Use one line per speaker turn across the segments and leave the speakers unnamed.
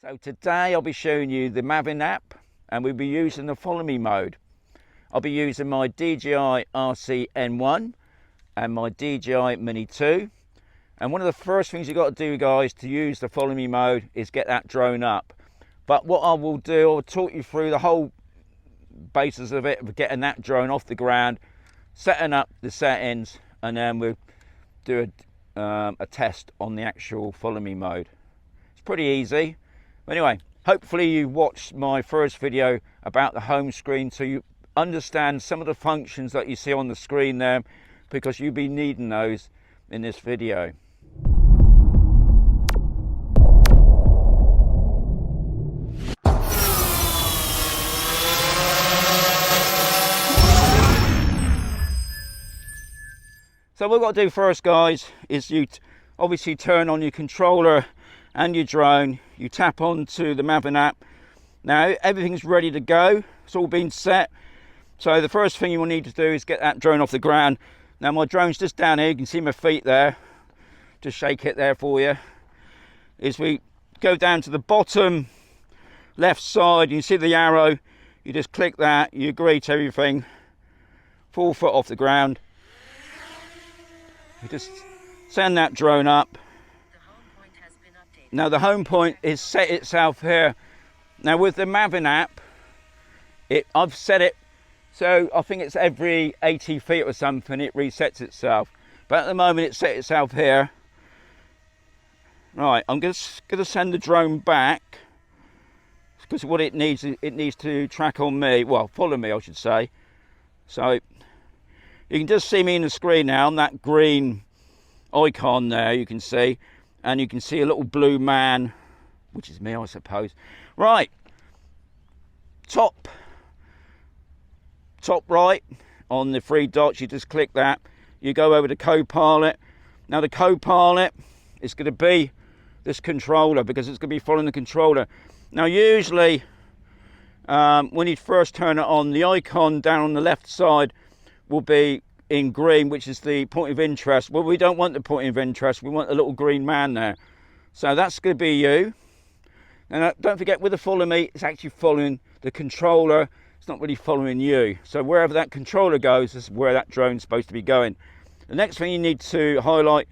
So today I'll be showing you the Maven app and we'll be using the follow me mode. I'll be using my DJI RC-N1 and my DJI Mini 2. And one of the first things you've got to do, guys, to use the follow me mode is get that drone up. But what I will do, I'll talk you through the whole basis of it, of getting that drone off the ground, setting up the settings, and then we'll do a test on the actual follow me mode. It's pretty easy. Anyway, hopefully you watched my first video about the home screen so you understand some of the functions that you see on the screen there, because you'll be needing those in this video. So what we've got to do first, guys, is you obviously turn on your controller and your drone. You tap onto the Maven app. Now everything's ready to go. It's all been set. So the first thing you will need to do is get that drone off the ground. Now my drone's just down here. You can see my feet there. Just shake it there for you. As we go down to the bottom left side, you can see the arrow. You just click that. You agree to everything. 4 foot off the ground. You just send that drone up. Now the home point is set itself here. Now with the Maven app, I've set it so I think it's every 80 feet or something it resets itself. But at the moment it's set itself here. Right, I'm just going to send the drone back because what it needs to track on me, well, follow me I should say. So you can just see me in the screen now on that green icon there, you can see. And you can see a little blue man, which is me, I suppose. Right, top right on the 3 dots, you just click that. You go over to co-pilot. Now the co-pilot is going to be this controller because it's going to be following the controller. Now usually when you first turn it on, the icon down on the left side will be in green, which is the point of interest. Well, we don't want the point of interest, we want a little green man there. So that's going to be you. And don't forget, with the follow me, it's actually following the controller. It's not really following you. So wherever that controller goes is where that drone's supposed to be going. The next thing you need to highlight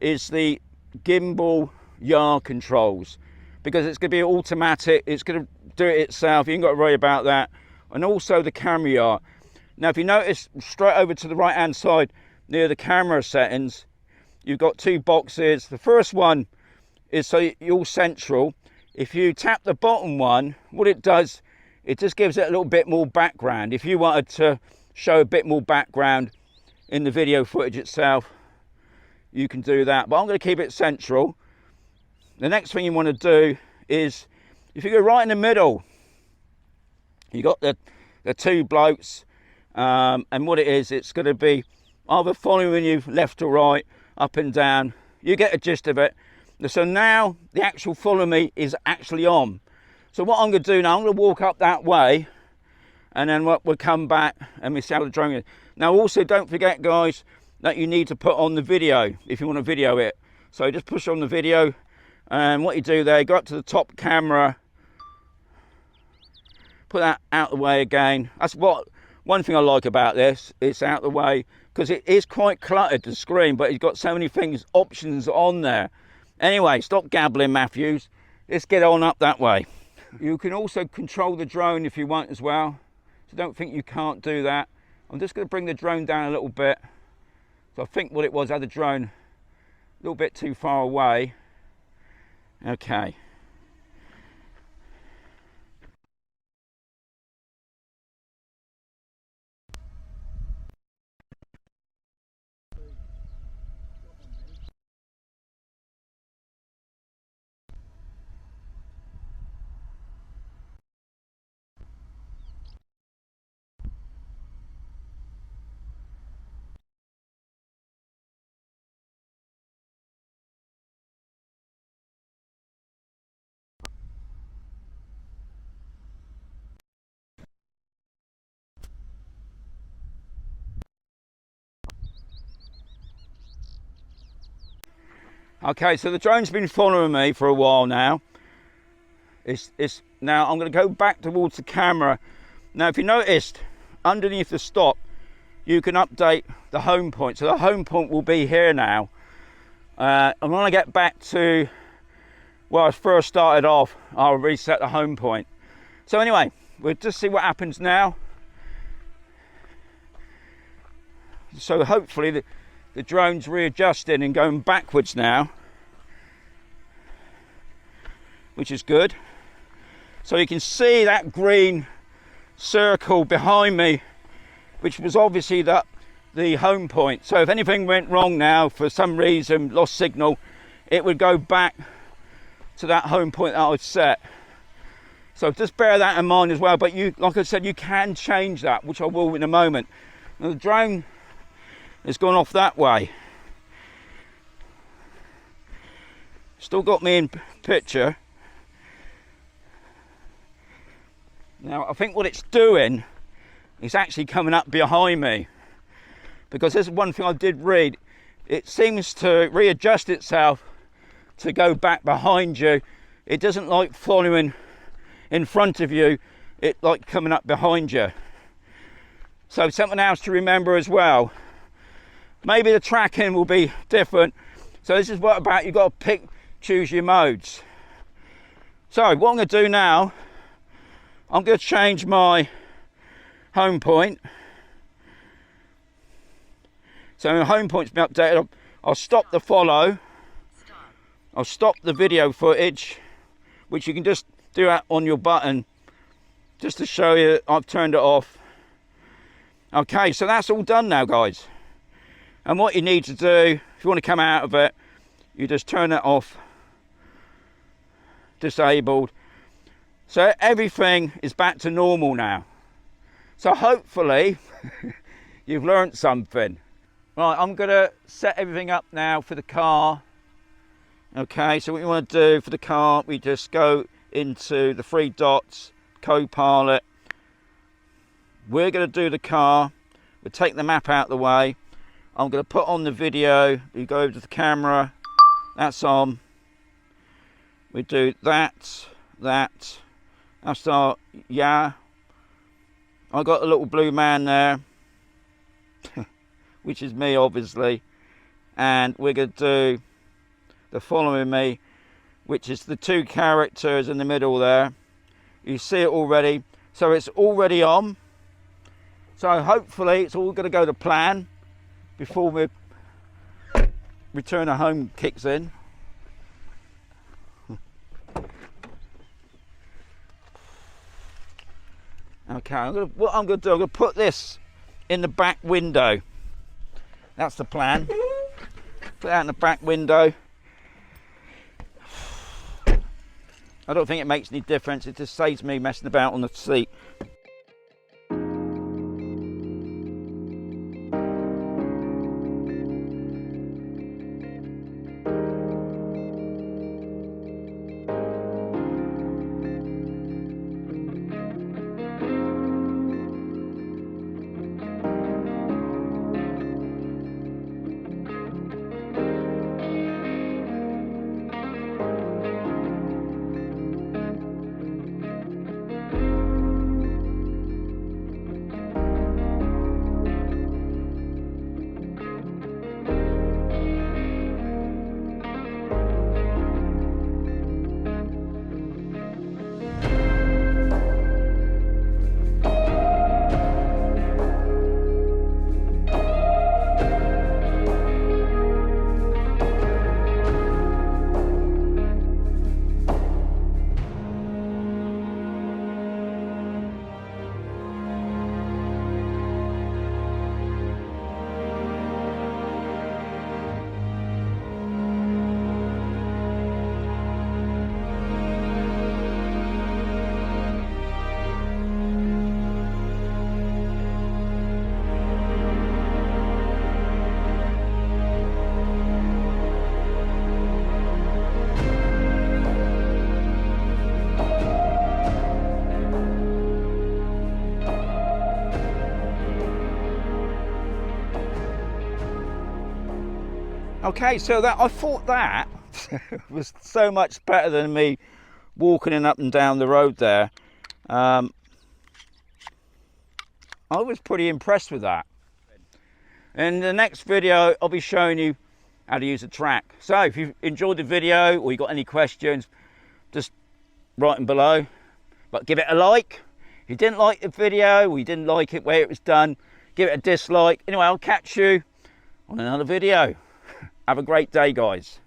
is the gimbal yaw controls, because it's going to be automatic. It's going to do it itself. You ain't got to worry about that. And also the camera yaw. Now, if you notice, straight over to the right-hand side, near the camera settings, you've got 2 boxes. The first one is so you're central. If you tap the bottom one, what it does, it just gives it a little bit more background. If you wanted to show a bit more background in the video footage itself, you can do that. But I'm going to keep it central. The next thing you want to do is, if you go right in the middle, you got the 2 blokes. And what it is, it's going to be either following you left or right, up and down. You get a gist of it. So now the actual follow me is actually on. So what I'm going to do now, I'm going to walk up that way, and then we'll come back and we see how the drone is. Now also don't forget, guys, that you need to put on the video if you want to video it. So just push on the video, and what you do there, go up to the top camera, put that out the way again. That's what one thing I like about this, it's out the way, because it is quite cluttered, the screen, but it's got so many things, options on there. Anyway, stop gabbling, Matthews. Let's get on up that way. You can also control the drone if you want as well, so don't think you can't do that. I'm just going to bring the drone down a little bit. So I think what it was, I had the drone a little bit too far away. Okay. Okay, so the drone's been following me for a while now. It's now I'm going to go back towards the camera. Now, if you noticed, underneath the stop, you can update the home point. So the home point will be here now. And when I get back to where I first started off, I'll reset the home point. So anyway, we'll just see what happens now. So hopefully the drone's readjusting and going backwards now, which is good. So you can see that green circle behind me, which was obviously the home point. So if anything went wrong now, for some reason, lost signal, it would go back to that home point that I'd set. So just bear that in mind as well. But you, like I said, you can change that, which I will in a moment. Now the drone has gone off that way. Still got me in picture. Now I think what it's doing is actually coming up behind me, because this is one thing I did read. It seems to readjust itself to go back behind you. It doesn't like following in front of you, it like coming up behind you. So something else to remember as well. Maybe the tracking will be different. So this is what about, you've got to choose your modes. So what I'm going to do now, I'm going to change my home point. So my home point's been updated. I'll stop the follow. I'll stop the video footage, which you can just do that on your button, just to show you I've turned it off. Okay, so that's all done now, guys. And what you need to do, if you want to come out of it, you just turn it off, disabled. So everything is back to normal now. So hopefully you've learned something. Right, I'm going to set everything up now for the car. Okay, so what you want to do for the car, we just go into the three dots, co-pilot. We're going to do the car. We'll take the map out of the way. I'm going to put on the video. You go over to the camera. That's on. We do that. That's our, yeah. I got a little blue man there, which is me, obviously. And we're going to do the following me, which is the two characters in the middle there. You see it already. So it's already on. So hopefully it's all going to go to plan before we return to home kicks in. Okay, what I'm going to do, I'm going to put this in the back window. That's the plan. Put that in the back window. I don't think it makes any difference. It just saves me messing about on the seat. Okay, so that I thought that was so much better than me walking in up and down the road there, I was pretty impressed with that. In the next video, I'll be showing you how to use a track. So if you enjoyed the video or you got any questions, just write them below. But give it a like. If you didn't like the video or you didn't like it where it was done, give it a dislike. Anyway, I'll catch you on another video. Have a great day, guys.